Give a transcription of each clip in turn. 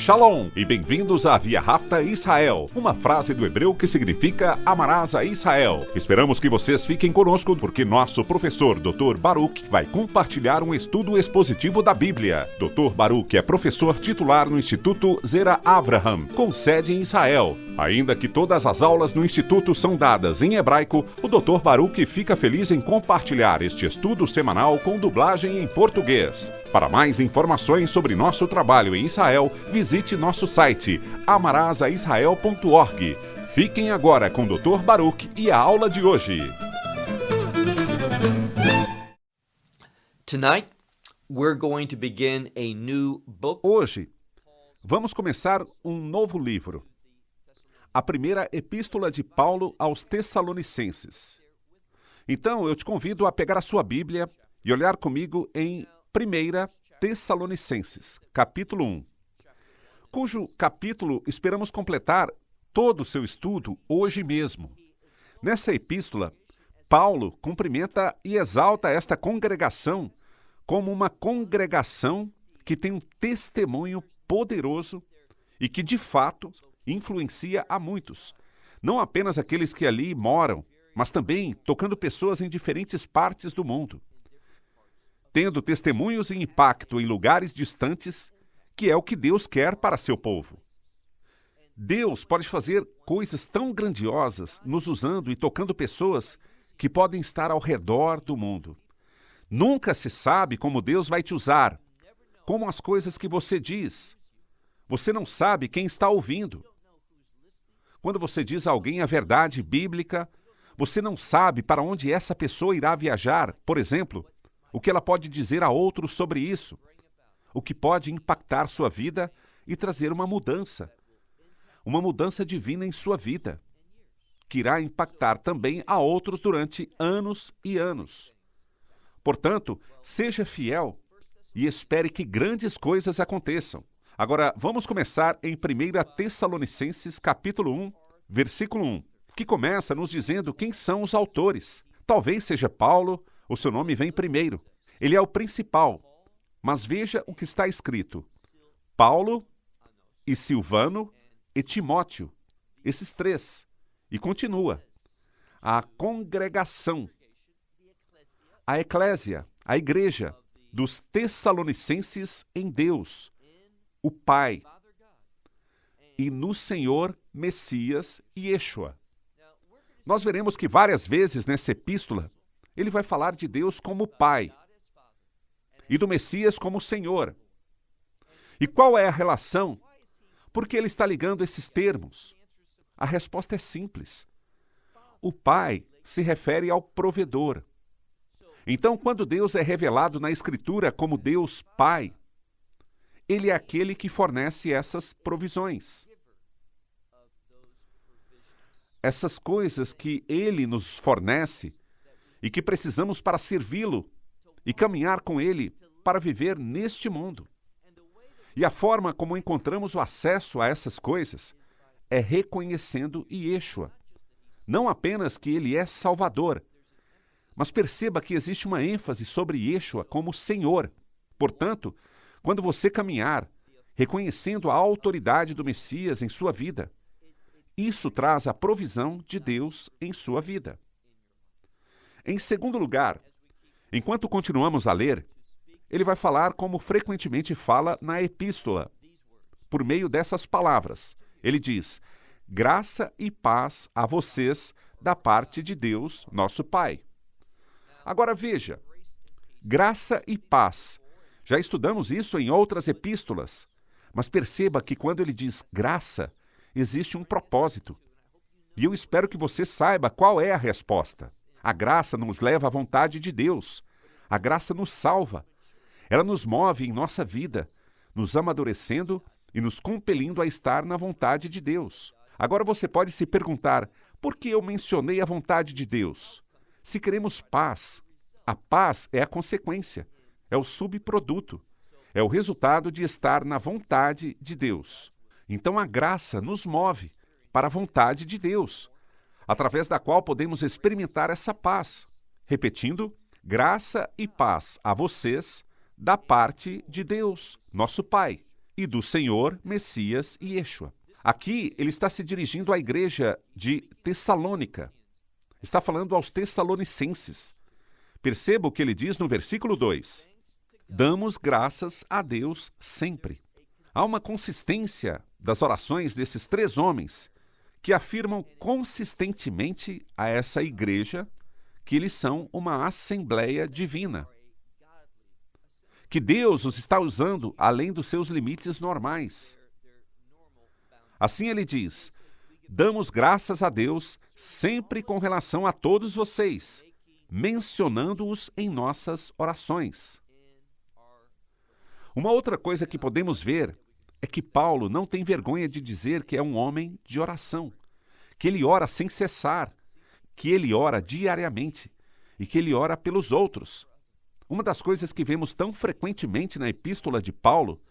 Shalom e bem-vindos à Via Rápida Israel, uma frase do hebreu que significa amarás a Israel. Esperamos que vocês fiquem conosco porque nosso professor Dr. Baruch vai compartilhar um estudo expositivo da Bíblia. Dr. Baruch é professor titular no Instituto Zera Avraham, com sede em Israel. Ainda que todas as aulas no Instituto são dadas em hebraico, o Dr. Baruch fica feliz em compartilhar este estudo semanal com dublagem em português. Para mais informações sobre nosso trabalho em Israel, visite nosso site amarasaisrael.org. Fiquem agora com o Dr. Baruch e a aula de hoje. Tonight, we're going to begin a new book. Hoje, vamos começar um novo livro. A primeira epístola de Paulo aos Tessalonicenses. Então, eu te convido a pegar a sua Bíblia e olhar comigo em 1 Tessalonicenses, capítulo 1, cujo capítulo esperamos completar todo o seu estudo hoje mesmo. Nessa epístola, Paulo cumprimenta e exalta esta congregação como uma congregação que tem um testemunho poderoso e que, de fato, influencia a muitos, não apenas aqueles que ali moram, mas também tocando pessoas em diferentes partes do mundo, tendo testemunhos e impacto em lugares distantes, que é o que Deus quer para seu povo. Deus pode fazer coisas tão grandiosas nos usando e tocando pessoas que podem estar ao redor do mundo. Nunca se sabe como Deus vai te usar, como as coisas que você diz. Você não sabe quem está ouvindo. Quando você diz a alguém a verdade bíblica, você não sabe para onde essa pessoa irá viajar, por exemplo, o que ela pode dizer a outros sobre isso, o que pode impactar sua vida e trazer uma mudança divina em sua vida, que irá impactar também a outros durante anos e anos. Portanto, seja fiel e espere que grandes coisas aconteçam. Agora, vamos começar em 1 Tessalonicenses, capítulo 1, versículo 1, que começa nos dizendo quem são os autores. Talvez seja Paulo, o seu nome vem primeiro. Ele é o principal, mas veja o que está escrito. Paulo e Silvano e Timóteo, esses três. E continua. A congregação, a eclésia, a igreja dos Tessalonicenses em Deus, o Pai, e no Senhor Messias e Yeshua. Nós veremos que várias vezes nessa epístola, ele vai falar de Deus como Pai e do Messias como Senhor. E qual é a relação? Por que ele está ligando esses termos? A resposta é simples. O Pai se refere ao provedor. Então, quando Deus é revelado na Escritura como Deus Pai, Ele é aquele que fornece essas provisões. Essas coisas que Ele nos fornece e que precisamos para servi-lo e caminhar com Ele para viver neste mundo. E a forma como encontramos o acesso a essas coisas é reconhecendo Yeshua. Não apenas que Ele é Salvador, mas perceba que existe uma ênfase sobre Yeshua como Senhor. Portanto, quando você caminhar, reconhecendo a autoridade do Messias em sua vida, isso traz a provisão de Deus em sua vida. Em segundo lugar, enquanto continuamos a ler, ele vai falar como frequentemente fala na epístola, por meio dessas palavras. Ele diz, graça e paz a vocês da parte de Deus, nosso Pai. Agora veja, graça e paz. Já estudamos isso em outras epístolas, mas perceba que quando ele diz graça, existe um propósito. E eu espero que você saiba qual é a resposta. A graça nos leva à vontade de Deus. A graça nos salva. Ela nos move em nossa vida, nos amadurecendo e nos compelindo a estar na vontade de Deus. Agora você pode se perguntar, por que eu mencionei a vontade de Deus? Se queremos paz, a paz é a consequência. É o subproduto, é o resultado de estar na vontade de Deus. Então a graça nos move para a vontade de Deus, através da qual podemos experimentar essa paz. Repetindo, graça e paz a vocês da parte de Deus, nosso Pai. e do Senhor, Messias e Yeshua. Aqui ele está se dirigindo à igreja de Tessalônica. Está falando aos Tessalonicenses. Perceba o que ele diz no versículo 2. Damos graças a Deus sempre. Há uma consistência das orações desses três homens que afirmam consistentemente a essa igreja que eles são uma assembleia divina. Que Deus os está usando além dos seus limites normais. Assim ele diz: damos graças a Deus sempre com relação a todos vocês, mencionando-os em nossas orações. Uma outra coisa que podemos ver é que Paulo não tem vergonha de dizer que é um homem de oração, que ele ora sem cessar, que ele ora diariamente e que ele ora pelos outros. Uma das coisas que vemos tão frequentemente na epístola de Paulo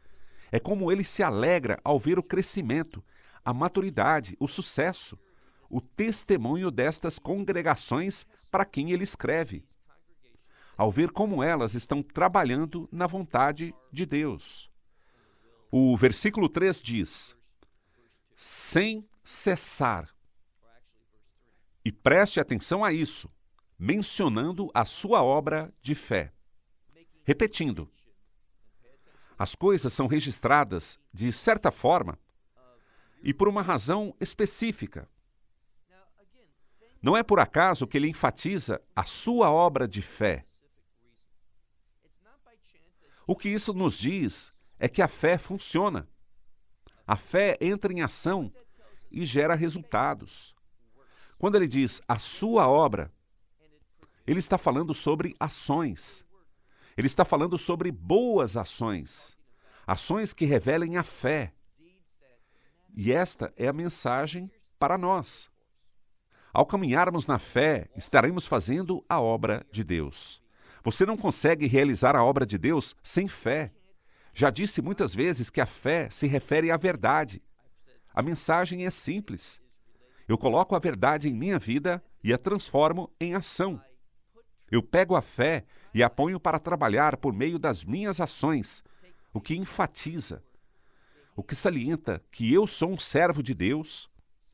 é como ele se alegra ao ver o crescimento, a maturidade, o sucesso, o testemunho destas congregações para quem ele escreve, ao ver como elas estão trabalhando na vontade de Deus. O versículo 3 diz: sem cessar. E preste atenção a isso, mencionando a sua obra de fé. Repetindo, as coisas são registradas de certa forma e por uma razão específica. Não é por acaso que ele enfatiza a sua obra de fé. O que isso nos diz é que a fé funciona. A fé entra em ação e gera resultados. Quando ele diz a sua obra, ele está falando sobre ações. Ele está falando sobre boas ações. Ações que revelem a fé. E esta é a mensagem para nós. Ao caminharmos na fé, estaremos fazendo a obra de Deus. Você não consegue realizar a obra de Deus sem fé. Já disse muitas vezes que a fé se refere à verdade. A mensagem é simples. Eu coloco a verdade em minha vida e a transformo em ação. Eu pego a fé e a ponho para trabalhar por meio das minhas ações, o que enfatiza, o que salienta que eu sou um servo de Deus,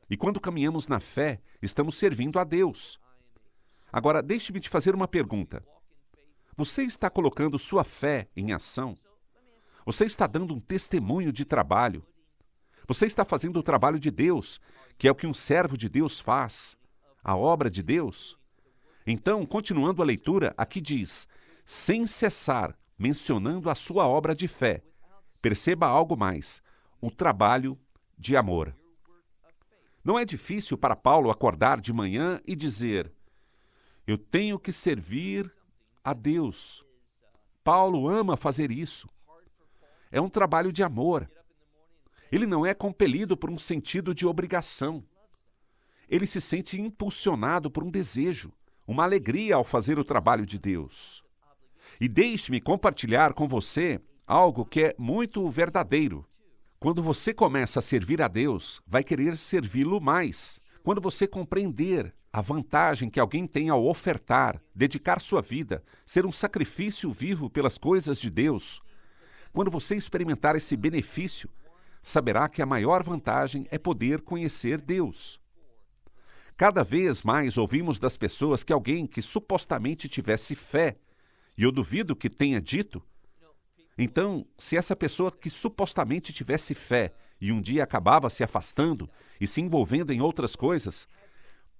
e quando caminhamos na fé, estamos servindo a Deus. Agora, deixe-me te fazer uma pergunta. Você está colocando sua fé em ação? Você está dando um testemunho de trabalho? Você está fazendo o trabalho de Deus, que é o que um servo de Deus faz, a obra de Deus? Então, continuando a leitura, aqui diz, sem cessar, mencionando a sua obra de fé. Perceba algo mais, o trabalho de amor. Não é difícil para Paulo acordar de manhã e dizer, eu tenho que servir a Deus. Paulo ama fazer isso. É um trabalho de amor. Ele não é compelido por um sentido de obrigação. Ele se sente impulsionado por um desejo, uma alegria ao fazer o trabalho de Deus. E deixe-me compartilhar com você algo que é muito verdadeiro. Quando você começa a servir a Deus, vai querer servi-lo mais. Quando você compreender a vantagem que alguém tem ao ofertar, dedicar sua vida, ser um sacrifício vivo pelas coisas de Deus, quando você experimentar esse benefício, saberá que a maior vantagem é poder conhecer Deus. Cada vez mais ouvimos das pessoas que alguém que supostamente tivesse fé, e eu duvido que tenha dito, então, se essa pessoa que supostamente tivesse fé e um dia acabava se afastando e se envolvendo em outras coisas,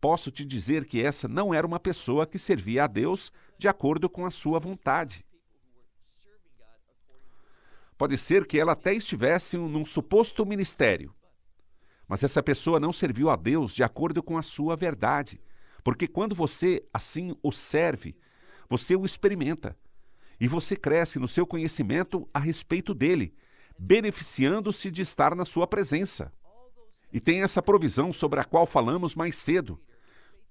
posso te dizer que essa não era uma pessoa que servia a Deus de acordo com a sua vontade. Pode ser que ela até estivesse num suposto ministério, mas essa pessoa não serviu a Deus de acordo com a sua verdade, porque quando você assim o serve, você o experimenta. E você cresce no seu conhecimento a respeito dele, beneficiando-se de estar na sua presença. E tem essa provisão sobre a qual falamos mais cedo.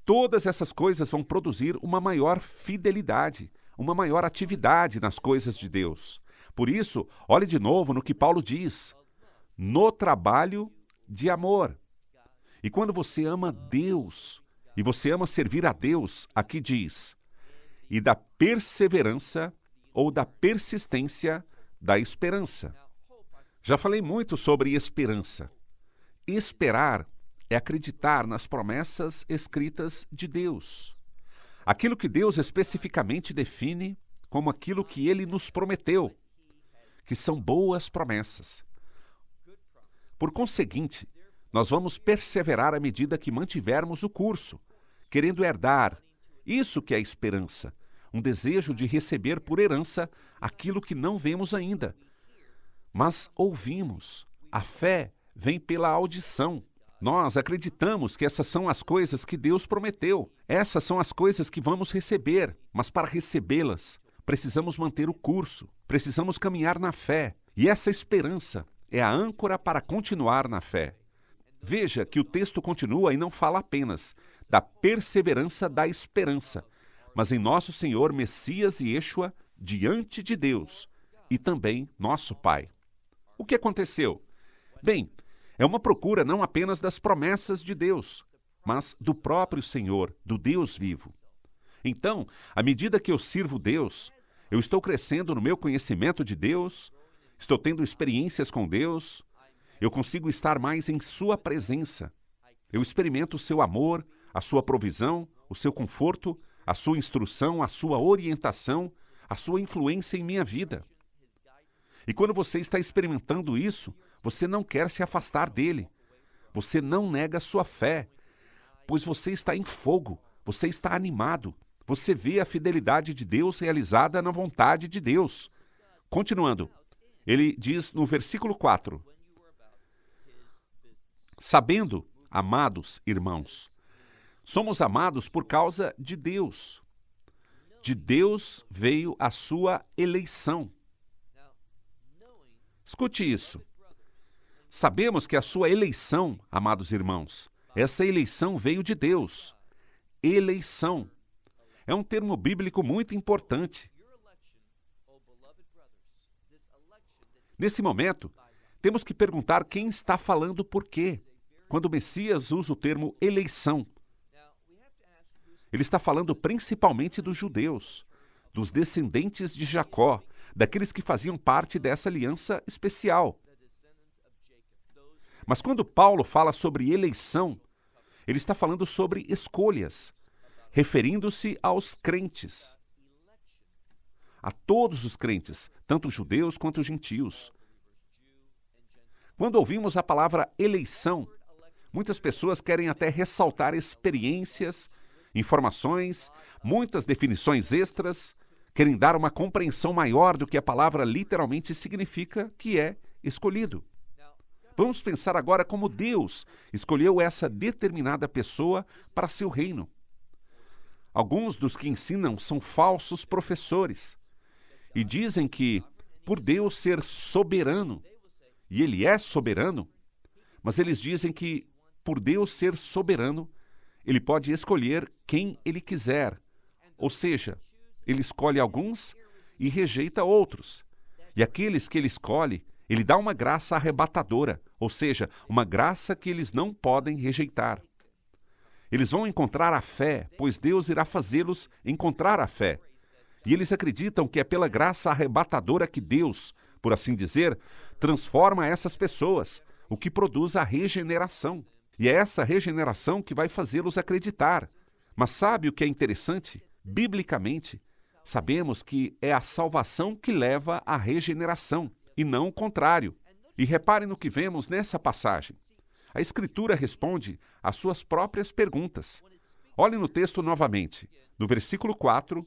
Todas essas coisas vão produzir uma maior fidelidade, uma maior atividade nas coisas de Deus. Por isso, olhe de novo no que Paulo diz, no trabalho de amor. E quando você ama Deus, e você ama servir a Deus, aqui diz, e da perseverança ou da persistência da esperança. Já falei muito sobre esperança. Esperar é acreditar nas promessas escritas de Deus. Aquilo que Deus especificamente define como aquilo que Ele nos prometeu, que são boas promessas. Por conseguinte, nós vamos perseverar à medida que mantivermos o curso, querendo herdar. Isso que é esperança, um desejo de receber por herança aquilo que não vemos ainda, mas ouvimos. A fé vem pela audição. Nós acreditamos que essas são as coisas que Deus prometeu. Essas são as coisas que vamos receber, mas para recebê-las, precisamos manter o curso, precisamos caminhar na fé. E essa esperança é a âncora para continuar na fé. Veja que o texto continua e não fala apenas da perseverança da esperança, mas em nosso Senhor Messias e Yeshua diante de Deus e também nosso Pai. O que aconteceu? Bem, é uma procura não apenas das promessas de Deus, mas do próprio Senhor, do Deus vivo. Então, à medida que eu sirvo Deus, eu estou crescendo no meu conhecimento de Deus, estou tendo experiências com Deus, eu consigo estar mais em Sua presença. Eu experimento o Seu amor, a Sua provisão, o Seu conforto, a Sua instrução, a Sua orientação, a Sua influência em minha vida. E quando você está experimentando isso, você não quer se afastar dele. Você não nega sua fé, pois você está em fogo, você está animado. Você vê a fidelidade de Deus realizada na vontade de Deus. Continuando, ele diz no versículo 4, sabendo, amados irmãos, somos amados por causa de Deus. De Deus veio a sua eleição. Escute isso. Sabemos que a sua eleição, amados irmãos, essa eleição veio de Deus. Eleição. É um termo bíblico muito importante. Nesse momento, temos que perguntar quem está falando por quê, quando o Messias usa o termo eleição. Ele está falando principalmente dos judeus, dos descendentes de Jacó, daqueles que faziam parte dessa aliança especial. Mas quando Paulo fala sobre eleição, ele está falando sobre escolhas, referindo-se aos crentes, a todos os crentes, tanto judeus quanto gentios. Quando ouvimos a palavra eleição, muitas pessoas querem até ressaltar experiências, informações, muitas definições extras, querem dar uma compreensão maior do que a palavra literalmente significa, que é escolhido. Vamos pensar agora como Deus escolheu essa determinada pessoa para seu reino. Alguns dos que ensinam são falsos professores e dizem que, por Deus ser soberano, e Ele é soberano, mas eles dizem que, por Deus ser soberano, Ele pode escolher quem Ele quiser. Ou seja, Ele escolhe alguns e rejeita outros. E aqueles que Ele escolhe, Ele dá uma graça arrebatadora, ou seja, uma graça que eles não podem rejeitar. Eles vão encontrar a fé, pois Deus irá fazê-los encontrar a fé. E eles acreditam que é pela graça arrebatadora que Deus, por assim dizer, transforma essas pessoas, o que produz a regeneração. E é essa regeneração que vai fazê-los acreditar. Mas sabe o que é interessante? Biblicamente, sabemos que é a salvação que leva à regeneração, e não o contrário. E reparem no que vemos nessa passagem. A Escritura responde às suas próprias perguntas. Olhem no texto novamente, no versículo 4,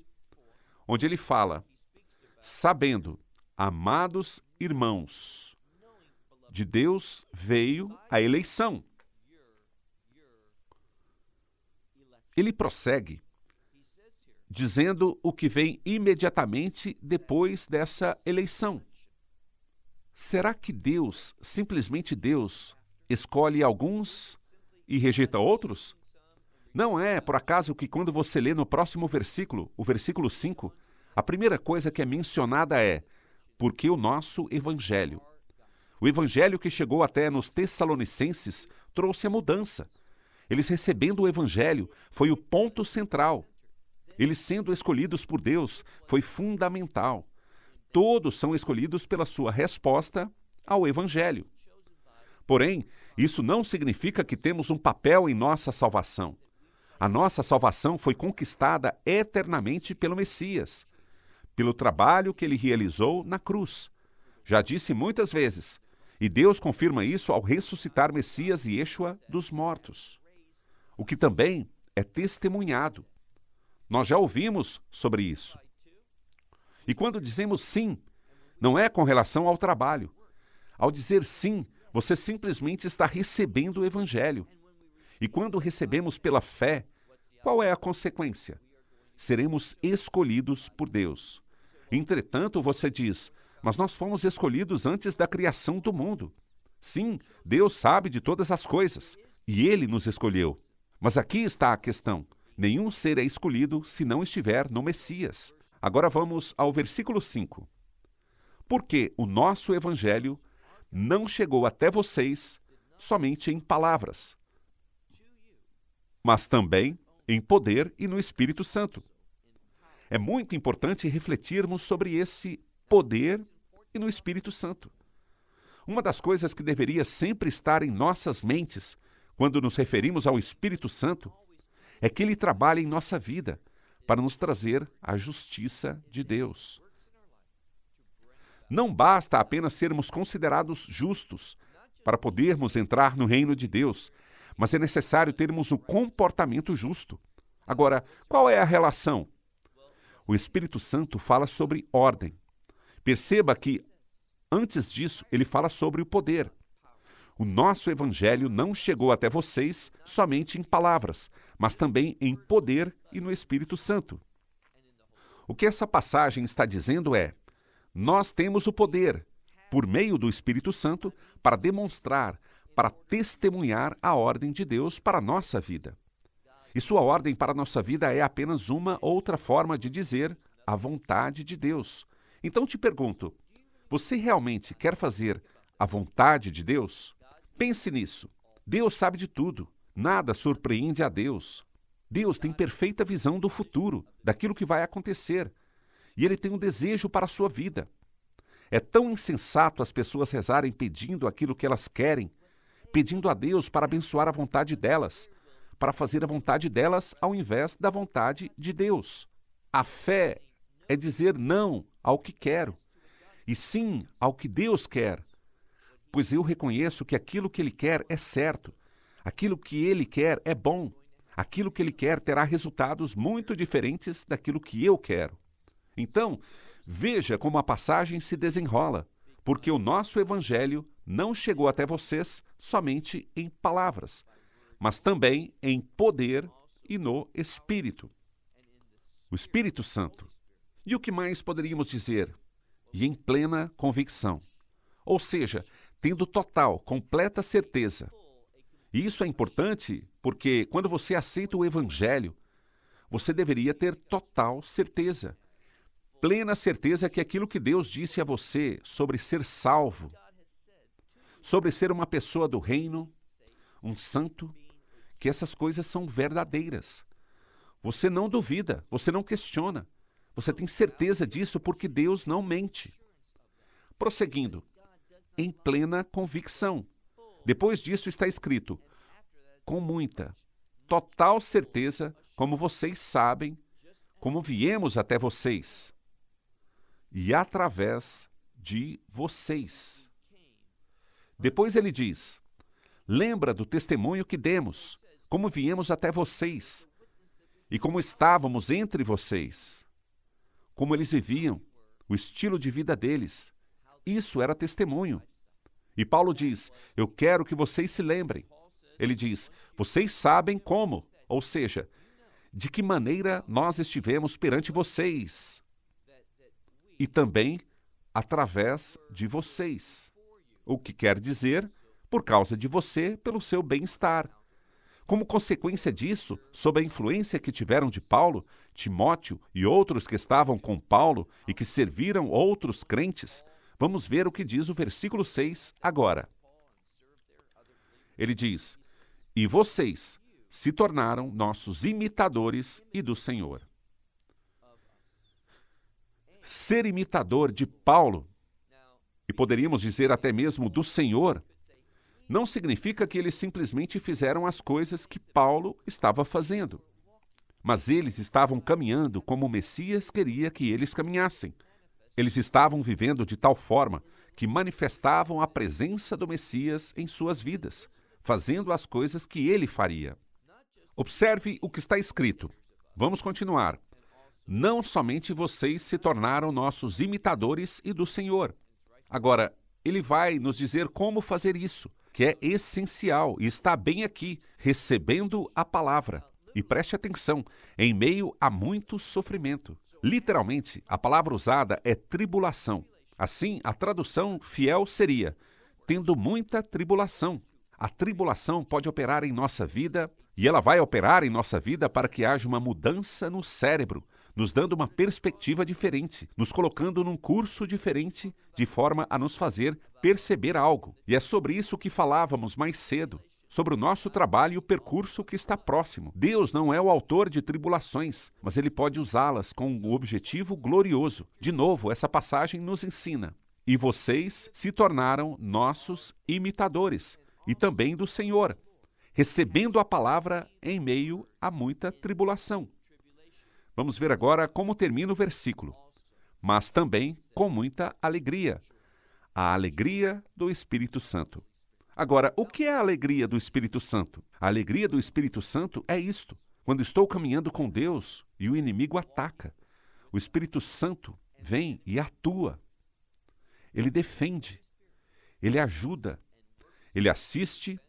onde ele fala, sabendo, amados irmãos, de Deus veio a eleição. Ele prossegue, dizendo o que vem imediatamente depois dessa eleição. Será que Deus, simplesmente Deus, escolhe alguns e rejeita outros? Não é, por acaso, que quando você lê no próximo versículo, o versículo 5, a primeira coisa que é mencionada é, porque o nosso Evangelho. O Evangelho que chegou até nos Tessalonicenses trouxe a mudança. Eles recebendo o Evangelho foi o ponto central. Eles sendo escolhidos por Deus foi fundamental. Todos são escolhidos pela sua resposta ao Evangelho. Porém, isso não significa que temos um papel em nossa salvação. A nossa salvação foi conquistada eternamente pelo Messias, pelo trabalho que ele realizou na cruz. Já disse muitas vezes, e Deus confirma isso ao ressuscitar Messias e Yeshua dos mortos, o que também é testemunhado. Nós já ouvimos sobre isso. E quando dizemos sim, não é com relação ao trabalho. Ao dizer sim, você simplesmente está recebendo o Evangelho. E quando recebemos pela fé, qual é a consequência? Seremos escolhidos por Deus. Entretanto, você diz, mas nós fomos escolhidos antes da criação do mundo. Sim, Deus sabe de todas as coisas, e Ele nos escolheu. Mas aqui está a questão. Nenhum ser é escolhido se não estiver no Messias. Agora vamos ao versículo 5. Porque o nosso Evangelho não chegou até vocês somente em palavras, mas também em poder e no Espírito Santo. É muito importante refletirmos sobre esse poder e no Espírito Santo. Uma das coisas que deveria sempre estar em nossas mentes quando nos referimos ao Espírito Santo é que ele trabalha em nossa vida para nos trazer a justiça de Deus. Não basta apenas sermos considerados justos para podermos entrar no reino de Deus, mas é necessário termos o comportamento justo. Agora, qual é a relação? O Espírito Santo fala sobre ordem. Perceba que, antes disso, ele fala sobre o poder. O nosso Evangelho não chegou até vocês somente em palavras, mas também em poder e no Espírito Santo. O que essa passagem está dizendo é: nós temos o poder, por meio do Espírito Santo, para demonstrar, para testemunhar a ordem de Deus para a nossa vida. E sua ordem para a nossa vida é apenas uma outra forma de dizer a vontade de Deus. Então te pergunto, você realmente quer fazer a vontade de Deus? Pense nisso. Deus sabe de tudo. Nada surpreende a Deus. Deus tem perfeita visão do futuro, daquilo que vai acontecer. E Ele tem um desejo para a sua vida. É tão insensato as pessoas rezarem pedindo aquilo que elas querem, pedindo a Deus para abençoar a vontade delas, para fazer a vontade delas ao invés da vontade de Deus. A fé é dizer não ao que quero e sim ao que Deus quer, pois eu reconheço que aquilo que Ele quer é certo, aquilo que Ele quer é bom, aquilo que Ele quer terá resultados muito diferentes daquilo que eu quero. Então, veja como a passagem se desenrola, porque o nosso Evangelho não chegou até vocês somente em palavras, mas também em poder e no Espírito. O Espírito Santo. E o que mais poderíamos dizer? E em plena convicção. Ou seja, tendo total, completa certeza. E isso é importante porque quando você aceita o Evangelho, você deveria ter total certeza. Plena certeza que aquilo que Deus disse a você sobre ser salvo, sobre ser uma pessoa do reino, um santo, que essas coisas são verdadeiras. Você não duvida, você não questiona. Você tem certeza disso porque Deus não mente. Prosseguindo, em plena convicção. Depois disso está escrito, com muita, total certeza, como vocês sabem, como viemos até vocês, e através de vocês. Depois ele diz, lembra do testemunho que demos, como viemos até vocês, e como estávamos entre vocês, como eles viviam, o estilo de vida deles. Isso era testemunho. E Paulo diz, eu quero que vocês se lembrem. Ele diz, vocês sabem como, ou seja, de que maneira nós estivemos perante vocês. E também através de vocês. O que quer dizer, por causa de você, pelo seu bem-estar. Como consequência disso, sob a influência que tiveram de Paulo, Timóteo e outros que estavam com Paulo e que serviram outros crentes, vamos ver o que diz o versículo 6 agora. Ele diz, e vocês se tornaram nossos imitadores e do Senhor. Ser imitador de Paulo, e poderíamos dizer até mesmo do Senhor, não significa que eles simplesmente fizeram as coisas que Paulo estava fazendo. Mas eles estavam caminhando como o Messias queria que eles caminhassem. Eles estavam vivendo de tal forma que manifestavam a presença do Messias em suas vidas, fazendo as coisas que ele faria. Observe o que está escrito. Vamos continuar. Não somente vocês se tornaram nossos imitadores e do Senhor. Agora, ele vai nos dizer como fazer isso, que é essencial e está bem aqui, recebendo a palavra. E preste atenção, em meio a muito sofrimento. Literalmente, a palavra usada é tribulação. Assim, a tradução fiel seria, tendo muita tribulação. A tribulação pode operar em nossa vida, e ela vai operar em nossa vida para que haja uma mudança no cérebro, nos dando uma perspectiva diferente, nos colocando num curso diferente, de forma a nos fazer perceber algo. E é sobre isso que falávamos mais cedo, sobre o nosso trabalho e o percurso que está próximo. Deus não é o autor de tribulações, mas Ele pode usá-las com um objetivo glorioso. De novo, essa passagem nos ensina. E vocês se tornaram nossos imitadores, e também do Senhor, recebendo a palavra em meio a muita tribulação. Vamos ver agora como termina o versículo. Mas também com muita alegria. A alegria do Espírito Santo. Agora, o que é a alegria do Espírito Santo? A alegria do Espírito Santo é isto. Quando estou caminhando com Deus e o inimigo ataca, o Espírito Santo vem e atua. Ele defende, ele ajuda, ele assiste,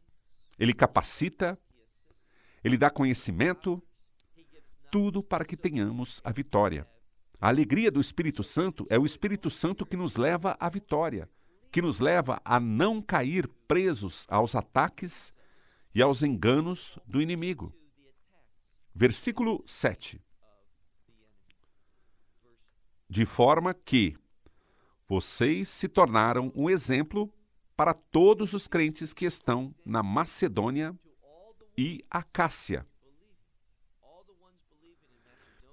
ele capacita, ele dá conhecimento, tudo para que tenhamos a vitória. A alegria do Espírito Santo é o Espírito Santo que nos leva à vitória, que nos leva a não cair presos aos ataques e aos enganos do inimigo. Versículo 7. De forma que vocês se tornaram um exemplo para todos os crentes que estão na Macedônia e Acácia.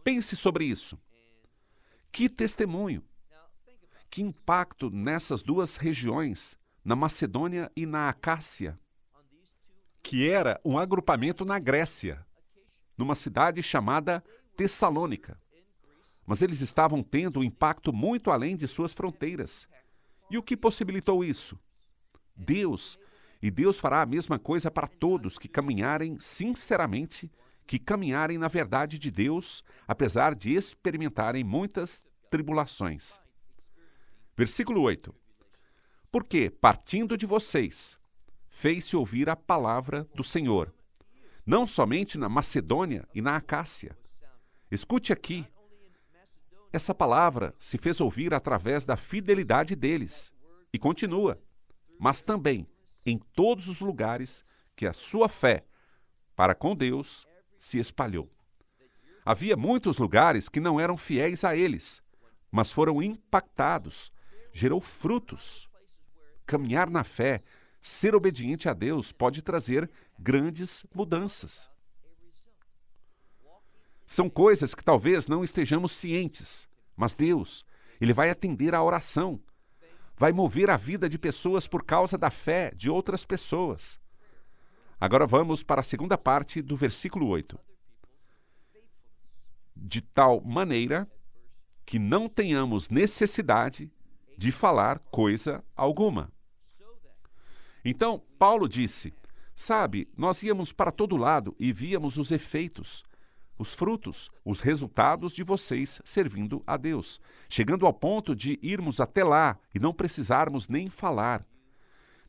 Pense sobre isso. Que testemunho! Que impacto nessas duas regiões, na Macedônia e na Acácia, que era um agrupamento na Grécia, numa cidade chamada Tessalônica. Mas eles estavam tendo um impacto muito além de suas fronteiras. E o que possibilitou isso? Deus. E Deus fará a mesma coisa para todos que caminharem sinceramente, que caminharem na verdade de Deus, apesar de experimentarem muitas tribulações. Versículo 8. Porque, partindo de vocês, fez-se ouvir a palavra do Senhor, não somente na Macedônia e na Acácia. Escute aqui, essa palavra se fez ouvir através da fidelidade deles, e continua, mas também em todos os lugares que a sua fé para com Deus se espalhou. Havia muitos lugares que não eram fiéis a eles, mas foram impactados, gerou frutos. Caminhar na fé, ser obediente a Deus pode trazer grandes mudanças. São coisas que talvez não estejamos cientes, mas Deus, Ele vai atender à oração, vai mover a vida de pessoas por causa da fé de outras pessoas. Agora vamos para a segunda parte do versículo 8. De tal maneira que não tenhamos necessidade de falar coisa alguma. Então, Paulo disse, sabe, nós íamos para todo lado e víamos os efeitos, os frutos, os resultados de vocês servindo a Deus, chegando ao ponto de irmos até lá e não precisarmos nem falar.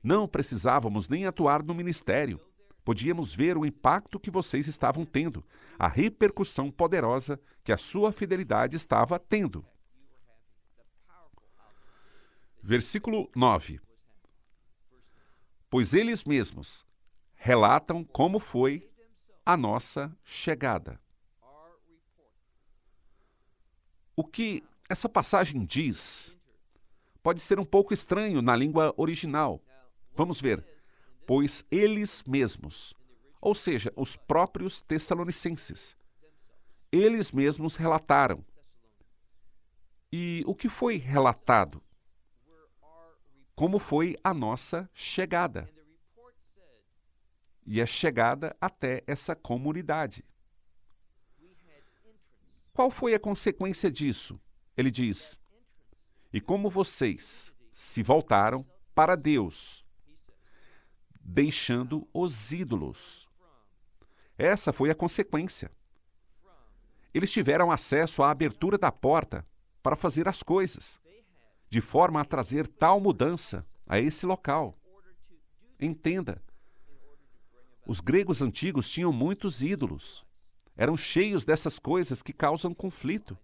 Não precisávamos nem atuar no ministério. Podíamos ver o impacto que vocês estavam tendo, a repercussão poderosa que a sua fidelidade estava tendo. Versículo 9. Pois eles mesmos relatam como foi a nossa chegada. O que essa passagem diz pode ser um pouco estranho na língua original. Vamos ver. Pois eles mesmos, ou seja, os próprios tessalonicenses, eles mesmos relataram. E o que foi relatado? como foi a nossa chegada. E a chegada até essa comunidade. Qual foi a consequência disso? Ele diz: e como vocês se voltaram para Deus, deixando os ídolos. Essa foi a consequência. Eles tiveram acesso à abertura da porta para fazer as coisas, de forma a trazer tal mudança a esse local. Entenda, os gregos antigos tinham muitos ídolos. Eram cheios dessas coisas que causam conflito.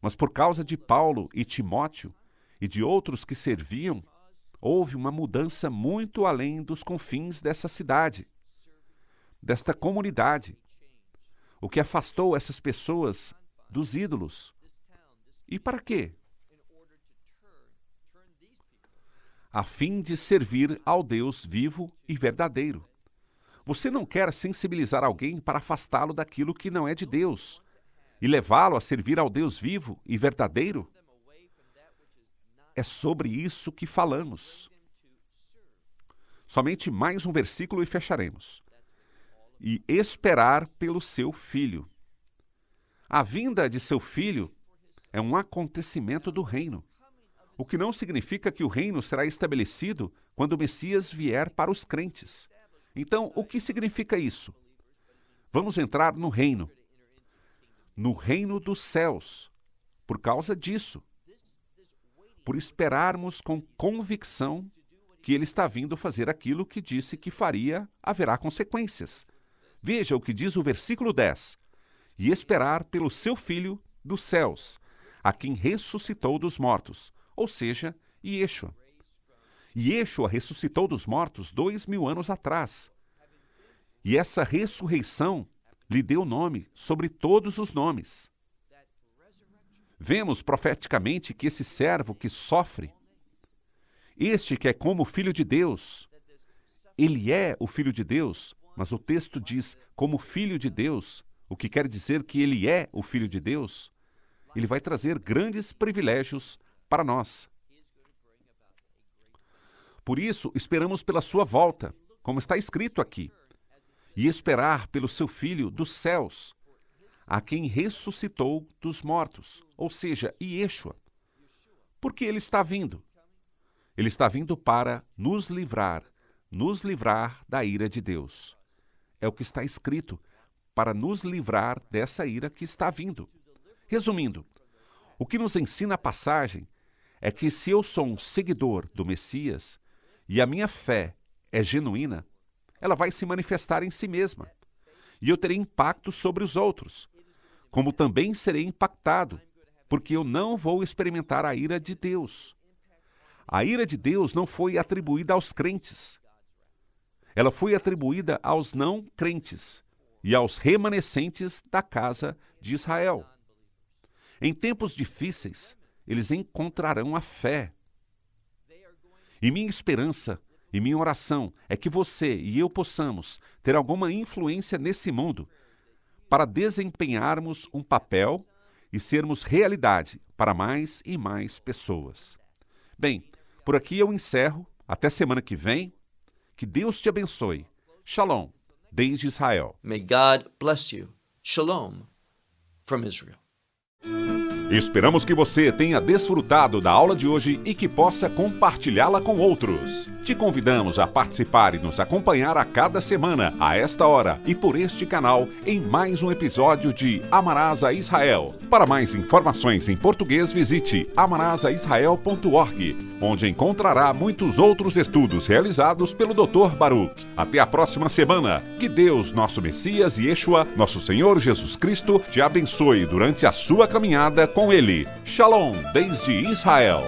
Mas por causa de Paulo e Timóteo e de outros que serviam, houve uma mudança muito além dos confins dessa cidade, desta comunidade, o que afastou essas pessoas dos ídolos. E para quê? A fim de servir ao Deus vivo e verdadeiro. Você não quer sensibilizar alguém para afastá-lo daquilo que não é de Deus e levá-lo a servir ao Deus vivo e verdadeiro? É sobre isso que falamos. Somente mais um versículo e fecharemos. E esperar pelo seu filho. A vinda de seu filho é um acontecimento do reino, o que não significa que o reino será estabelecido quando o Messias vier para os crentes. Então, o que significa isso? Vamos entrar no reino dos céus, por causa disso, por esperarmos com convicção que ele está vindo fazer aquilo que disse que faria, haverá consequências. Veja o que diz o versículo 10. E esperar pelo seu Filho dos céus, a quem ressuscitou dos mortos, ou seja, Yeshua. Yeshua ressuscitou dos mortos 2000 anos atrás. E essa ressurreição lhe deu nome sobre todos os nomes. Vemos profeticamente que esse servo que sofre, este que é como o Filho de Deus, ele é o Filho de Deus, mas o texto diz como Filho de Deus, o que quer dizer que ele é o Filho de Deus. Ele vai trazer grandes privilégios para nós. Por isso, esperamos pela sua volta, como está escrito aqui, e esperar pelo seu Filho dos céus, a quem ressuscitou dos mortos, ou seja, Yeshua. Porque ele está vindo. Ele está vindo para nos livrar da ira de Deus. É o que está escrito, para nos livrar dessa ira que está vindo. Resumindo, o que nos ensina a passagem é que se eu sou um seguidor do Messias e a minha fé é genuína, ela vai se manifestar em si mesma. E eu terei impacto sobre os outros, como também serei impactado, porque eu não vou experimentar a ira de Deus. A ira de Deus não foi atribuída aos crentes. Ela foi atribuída aos não crentes e aos remanescentes da casa de Israel. Em tempos difíceis, eles encontrarão a fé. E minha esperança e minha oração é que você e eu possamos ter alguma influência nesse mundo para desempenharmos um papel e sermos realidade para mais e mais pessoas. Bem, por aqui eu encerro. Até semana que vem. Que Deus te abençoe. Shalom, desde Israel. May God bless you. Shalom from Israel. Esperamos que você tenha desfrutado da aula de hoje e que possa compartilhá-la com outros. Te convidamos a participar e nos acompanhar a cada semana, a esta hora e por este canal, em mais um episódio de Amarás a Israel. Para mais informações em português, visite amarasaisrael.org, onde encontrará muitos outros estudos realizados pelo Dr. Baruch. Até a próxima semana. Que Deus, nosso Messias e Yeshua, nosso Senhor Jesus Cristo, te abençoe durante a sua caminhada com Ele. Shalom, desde Israel.